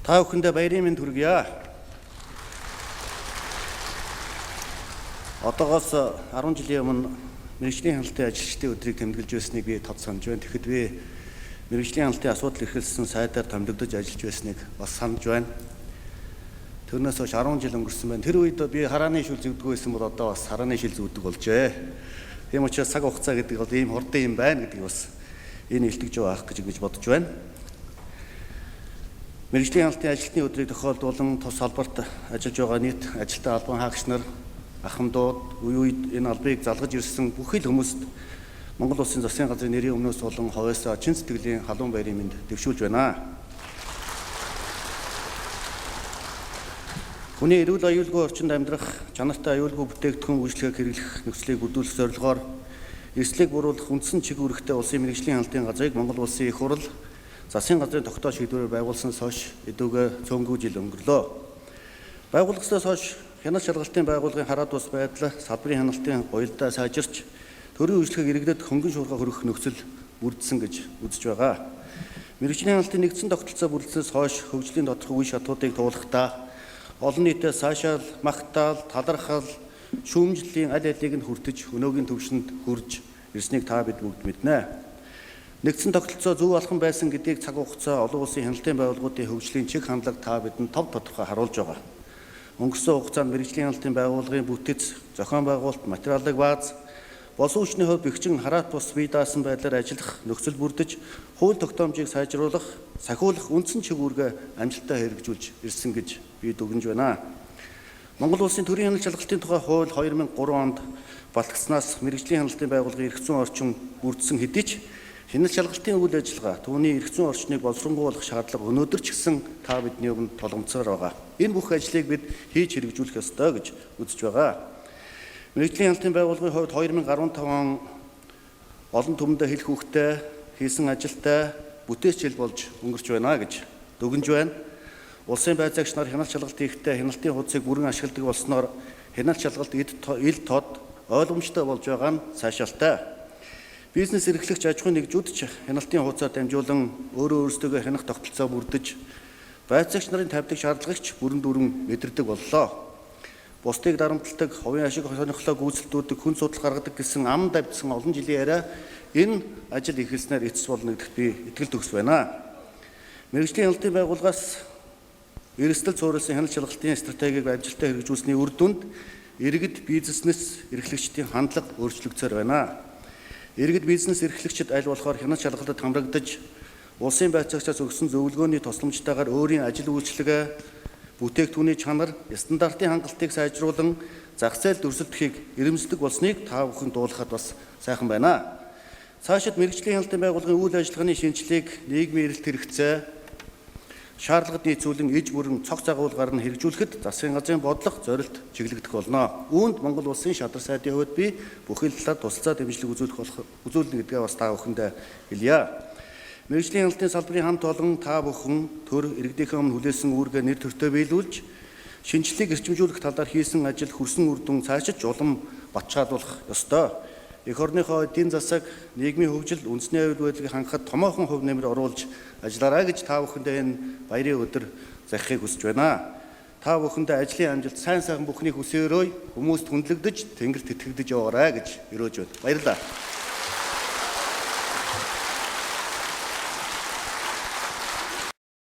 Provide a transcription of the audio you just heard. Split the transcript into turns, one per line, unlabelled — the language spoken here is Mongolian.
Та бүхэндээ баярын мэнд хүргье. Одоогоос 10 жилийн өмнө мэргэжлийн хяналтын ажилчдын өдрийг тэмдэглэж байсныг би тод санаж байна. Тэгэхэд би мэргэжлийн хяналтын асуудал эрхэлсэн сайдаар томилогдож ажиллаж байсныг бас санаж байна. Тэрнээс хойш 10 жил өнгөрсөн байна. Тэр үед би харааны шил зэгддэг байсан бол одоо бас харааны шил зэгддэг болжээ. Тийм учраас цаг хугацаа гэдэг бол ийм хурдан юм байна гэдгийг бас энэ илтгэж байгаа гэж бодож байна. Мэргэжлийн хяналтын ажилтны өдрийг тохиолдуулан тус салбарт ажиллаж байгаа нийт ажилтны албан хаагч нар, ахмадууд, үе үед энэ албыг залгаж ирсэн бүх л хүмүүст Монгол Улсын засгийн газрын нэрийн өмнөөс болон ховоосоо чин сэтгэлийн халуун баярын мэнд дэвшүүлж байна. Хүний эрүүл аюулгүй орчинд амьдрах, чанартай аюулгүй бүтээгдэхүүн үйлчлэгийг хэрэглэх нөхцөлийг бүрдүүлэх зорилгоор эрсдлийг буруулах үндсэн чиг үүрэгтэй улсын мэргэжлийн хяналтын газрыг Монгол Улсын их хурл засгийн газрын тогтоох шийдвэрээр байгуулснаас хойш эдүгээ цөөнгүй жил өнгөрлөө. Байгууллагаас хойш хяналт шалгалтын байгууллагын хараад бус байдал, салбарын хяналтын уялдаа сайжирч, төрийн үйлчлэгийг иргэдэд хөнгөн шуурга хөрөх нөхцөл бүрдсэн гэж үзэж байгаа. Мэргэжлийн хяналтын нэгдсэн тогтолцоо бүрдсэнээс хойш хөгжлийн тодорхой үе шатуудыг туулахдаа олон нийтэд сайшаал, магтаал, талархал, шүүмжлэлийн аль алийг нь хүртэж, өнөөгийн төвшөнд хүрж ирснийг та бид бүгд мэднэ. Нэгдсэн тогтолцоо зөв алхам байсан гэдгийг цаг хугацаа олон улсын хяналтын байгууллагуудын хөгжлийн чиг хандлага та бидэнд тов тодорхой харуулж байгаа. Өнгөрсөн хугацаанд мэргэжлийн хяналтын байгууллагын бүтэц, зохион байгуулалт, материалын бааз, болсон хүчний хувьд бэхжин хараат бус бие даасан байдлаар ажиллах нөхцөл бүрдэж, хууль тогтоомжийг сайжруулах, сахиулах үндсэн чиг үүргээ амжилттай хэрэгжүүлж ирсэн гэж би дүгнэж байна. Монгол Улсын төрийн хяналт шалгалтын тухай хууль 2003 онд батлагдсанаас мэргэжлийн хяналтын байгууллагын эрх зүйн орчин бүрдсэн хэдий ч хяналт шалгалтын үйл ажиллагаа түүний эрх зүйн орчныг боловсронгуйлах шаардлага өнөөдөр ч гэсэн та бидний өмнө тулгамдсаар байгаа. Энэ бүх ажлыг бид хийж хэрэгжүүлэх ёстой гэж үзэж байгаа. Мэргэжлийн хяналтын байгууллагын хувьд 2015 он олон түмэндээ хэлэх хүүхдэд хийсэн ажилтай бүтээчл болж өнгөрч байна гэж дүгнэж байна. Улсын байцаагч нар хяналт шалгалт хийхдээ хяналтын хуудсыг бүрэн ашигладаг болсноор хяналт шалгалт ил тод ойлгомжтой болж байгаа нь сайшаалтай. Бизнес эрхлэгч аж ахуйн нэгжүүд ч хяналтын хуудасаар дамжуулан өөрсдөө хянах тогтолцоо бүрдэж, байцаагч нарын тавьдаг шаардлагч бүрэн дүрэн мэдэрдэг боллоо. Бусдыг дарамтлагдаг, хувийн ашиг сонирхлоо гүйцэлдүүлдэг, хүн судал гаргадаг гэсэн ам давдсан олон жилийн яриа энэ ажил эхэлснээр эцэс болно гэдэгт би итгэл төгс байна. Мэргэжлийн хяналтын байгууллагаас эрсдэл цуурилсан хяналт шалгалтын стратегийг амжилттай хэрэгжүүлсэний үр дүнд иргэд бизнес эрхлэгчдийн хандлага өөрчлөгдсөөр байна. Иргэд бизнес эрхлэгчид аль болохоор хяналт шалгалтад хамрагдаж, улсын байцаагчаас өгсөн зөвлөгөөний тусламжтайгаар өөрийн ажил үйлчилгээ, бүтээгдэхүүний чанар, стандартын хангалтыг сайжруулан зах зээл дүрсэлдэхийг эрэмсдэг болсныг та бүхэн дуулахад бас сайхан байна. Цаашид мэргэжлийн хяналтын байгууллагын үйл ажиллагааны шинжилгээг нийгмийн эрэлт хэрэгцээ, шаардлагад нийцүүлэн иж бүрэн цогц агуулгаар нь хэрэгжүүлэхэд засгийн газрын бодлого зорилт чиглэгдэх болно. Үүнд Монгол Улсын шадар сайдын хувьд би бүхэл талаар тусалцаа дэмжлэг үзүүлнэ гэдгээ бас та бүхэндээ хэлье. Мэргэжлийн хяналтын салбарын хамт олон та бүхэн төр иргэдийнхээ өмнө хүлээсэн үүргээ нэр төртөө биелүүлж, шинжилгээг эрчимжүүлэх талаар хийсэн ажил хүрсэн үр дүн цаашиж улам баталгаажуулах ёстой. Эх орныхоо эдийн засаг, нийгмийн хөгжил, үндэсний аюул байдлыг хангахад томоохон хувь нэмэр оруулж ажиллаарай гэж та бүхэндээ энэ баярын өдөр захихыг хүсэж байна. Та бүхэндээ ажлын амжилт, сайн сайхан бүхний хүсээрөө хүмүүст хүндлэгдэж, тэнгэрт итгэгдэж яваарай гэж өрөөж байна. Баярлалаа.